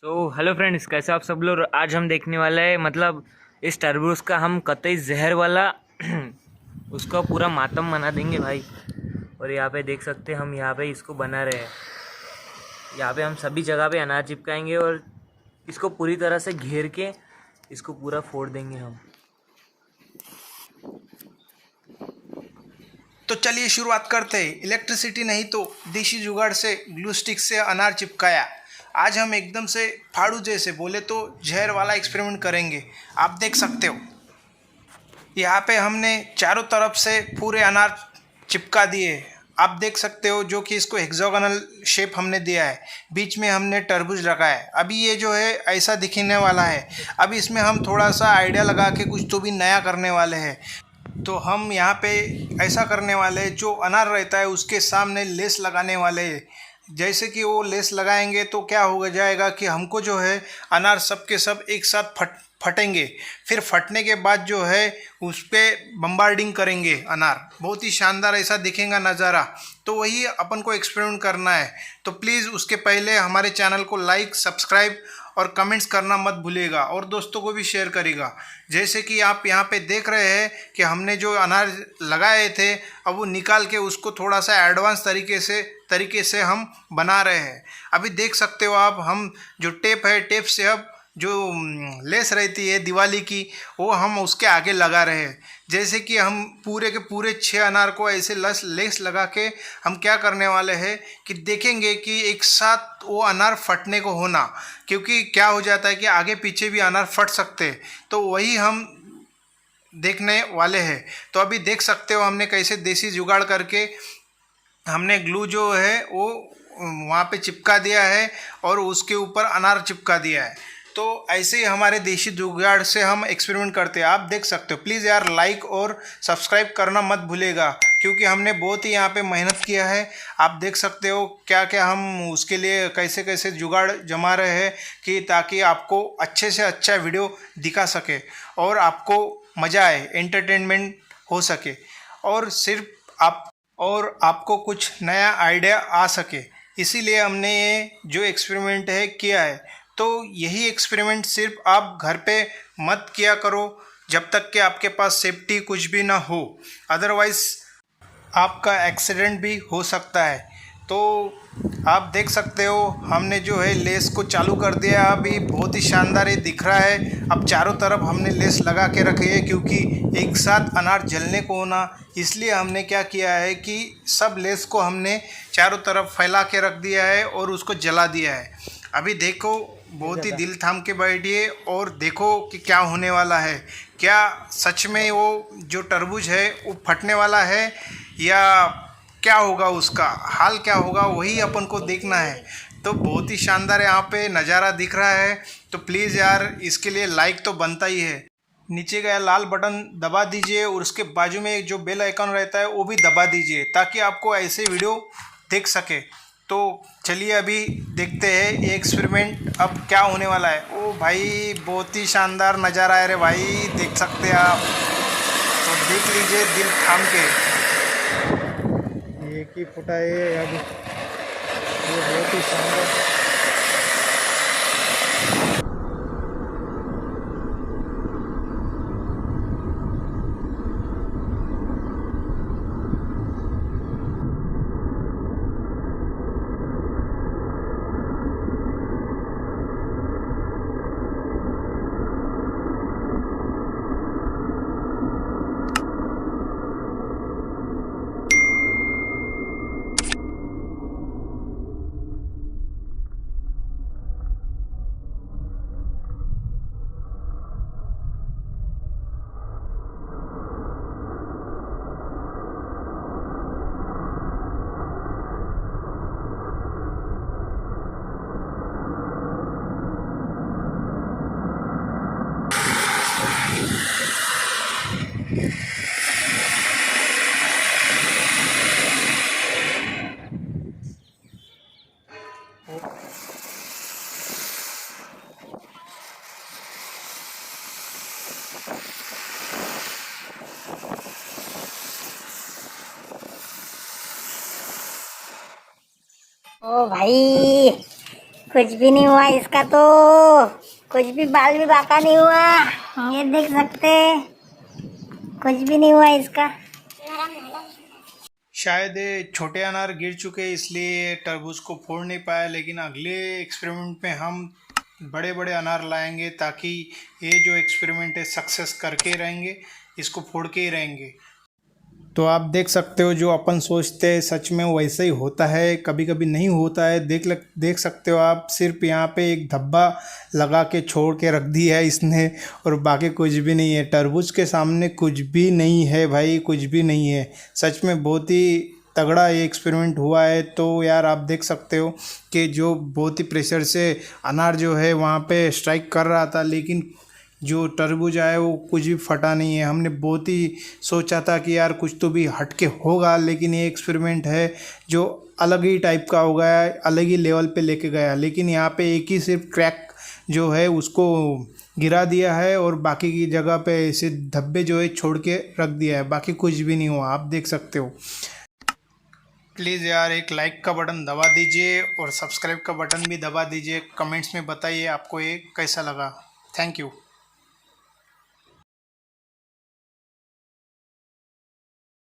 तो hello friends, कैसे आप सब लोग। आज हम देखने वाले हैं मतलब इस तरबूज का हम कतई जहर वाला उसका पूरा मातम बना देंगे भाई। और यहाँ पे देख सकते हैं हम यहाँ पे इसको बना रहे हैं। यहाँ पे हम सभी जगह पे अनाज चिपकाएंगे और इसको पूरी तरह से घेर के इसको पूरा फोड़ देंगे हम। तो चलिए शुरुआत करते हैं। इलेक्ट्रिसिटी नहीं तो देसी जुगाड़ से ग्लू स्टिक से अनार चिपकाया। आज हम एकदम से फाड़ू जैसे बोले तो जहर वाला एक्सपेरिमेंट करेंगे। आप देख सकते हो यहाँ पे हमने चारों तरफ से पूरे अनार चिपका दिए। आप देख सकते हो जो कि इसको हेक्सागोनल शेप हमने दिया है। बीच में हमने तरबूज रखा है। अभी ये जो है ऐसा दिखने वाला है। अभी इसमें हम थोड़ा सा आइडिया लगा के कुछ तो भी नया करने वाले हैं। तो हम यहाँ पे ऐसा करने वाले हैं, जो अनार रहता है उसके सामने लेस लगाने वाले हैं। जैसे कि वो लेस लगाएंगे तो क्या हो जाएगा कि हमको जो है अनार सब के सब एक साथ फटेंगे। फिर फटने के बाद जो है उस पर बम्बार्डिंग करेंगे अनार। बहुत ही शानदार ऐसा दिखेगा नज़ारा। तो वही अपन को एक्सपेरिमेंट करना है। तो प्लीज़ उसके पहले हमारे चैनल को लाइक, सब्सक्राइब और कमेंट्स करना मत भूलिएगा और दोस्तों को भी शेयर करेगा। जैसे कि आप यहाँ पे देख रहे हैं कि हमने जो अनार लगाए थे अब वो निकाल के उसको थोड़ा सा एडवांस तरीके से हम बना रहे हैं। अभी देख सकते हो आप, हम जो टेप है, टेप से अब जो लेस रहती है दिवाली की, वो हम उसके आगे लगा रहे हैं। जैसे कि हम पूरे के पूरे 6 अनार को ऐसे लेस लगा के हम क्या करने वाले हैं कि देखेंगे कि एक साथ वो अनार फटने को होना, क्योंकि क्या हो जाता है कि आगे पीछे भी अनार फट सकते हैं। तो वही हम देखने वाले हैं। तो अभी देख सकते हो हमने कैसे देसी जुगाड़ करके हमने ग्लू जो है वो वहाँ पे चिपका दिया है और उसके ऊपर अनार चिपका दिया है। तो ऐसे ही हमारे देसी जुगाड़ से हम एक्सपेरिमेंट करते हैं। आप देख सकते हो। प्लीज़ यार लाइक और सब्सक्राइब करना मत भूलेगा, क्योंकि हमने बहुत ही यहाँ पे मेहनत किया है। आप देख सकते हो क्या क्या हम उसके लिए कैसे कैसे जुगाड़ जमा रहे हैं कि ताकि आपको अच्छे से अच्छा वीडियो दिखा सके और आपको मज़ा आए, एंटरटेनमेंट हो सके और आपको कुछ नया आइडिया आ सके। इसीलिए हमने ये जो एक्सपेरिमेंट है किया है। तो यही एक्सपेरिमेंट सिर्फ आप घर पे मत किया करो जब तक कि आपके पास सेफ्टी कुछ भी ना हो, अदरवाइज़ आपका एक्सीडेंट भी हो सकता है। तो आप देख सकते हो हमने जो है लेस को चालू कर दिया। अभी बहुत ही शानदार ये दिख रहा है। अब चारों तरफ हमने लेस लगा के रखी है, क्योंकि एक साथ अनार जलने को होना, इसलिए हमने क्या किया है कि सब लेस को हमने चारों तरफ फैला के रख दिया है और उसको जला दिया है। अभी देखो, बहुत ही दिल थाम के बैठिए और देखो कि क्या होने वाला है। क्या सच में वो जो तरबूज है वो फटने वाला है या क्या होगा, उसका हाल क्या होगा, वही अपन को देखना है। तो बहुत ही शानदार यहाँ पे नज़ारा दिख रहा है। तो प्लीज़ यार इसके लिए लाइक तो बनता ही है। नीचे का लाल बटन दबा दीजिए और उसके बाजू में जो बेल आइकन रहता है वो भी दबा दीजिए, ताकि आपको ऐसे वीडियो देख सके। तो चलिए अभी देखते हैं ये एक्सपेरिमेंट अब क्या होने वाला है। ओ भाई, बहुत ही शानदार नज़ारा है रे भाई, देख सकते हैं आप। तो देख लीजिए दिल थाम के। एक ही फुटा है अभी, ये बहुत ही शानदार। ओ भाई, कुछ भी नहीं हुआ इसका तो, कुछ भी बाल भी बाका नहीं हुआ, ये देख सकते, कुछ भी नहीं हुआ इसका। शायद ये छोटे अनार गिर चुके इसलिए तरबूज को फोड़ नहीं पाया, लेकिन अगले एक्सपेरिमेंट में हम बड़े बड़े अनार लाएंगे ताकि ये जो एक्सपेरिमेंट है सक्सेस करके रहेंगे, इसको फोड़ के ही रहेंगे। तो आप देख सकते हो जो अपन सोचते हैं सच में वैसा ही होता है, कभी कभी नहीं होता है। देख सकते हो आप, सिर्फ यहाँ पे एक धब्बा लगा के छोड़ के रख दिया है इसने, और बाकी कुछ भी नहीं है। तरबूज के सामने कुछ भी नहीं है भाई, कुछ भी नहीं है। सच में बहुत ही तगड़ा ये एक्सपेरिमेंट हुआ है। तो यार आप देख सकते हो कि जो बहुत ही प्रेशर से अनार जो है वहाँ पे स्ट्राइक कर रहा था, लेकिन जो तरबूज आया वो कुछ भी फटा नहीं है। हमने बहुत ही सोचा था कि यार कुछ तो भी हटके होगा, लेकिन ये एक्सपेरिमेंट है जो अलग ही टाइप का हो गया, अलग ही लेवल पे लेके गया। लेकिन यहाँ पे एक ही सिर्फ क्रैक जो है उसको गिरा दिया है, और बाकी की जगह पे ऐसे धब्बे जो है छोड़ के रख दिया है, बाकी कुछ भी नहीं हुआ। आप देख सकते हो। प्लीज़ यार एक लाइक का बटन दबा दीजिए और सब्सक्राइब का बटन भी दबा दीजिए। कमेंट्स में बताइए आपको ये कैसा लगा। Thank you.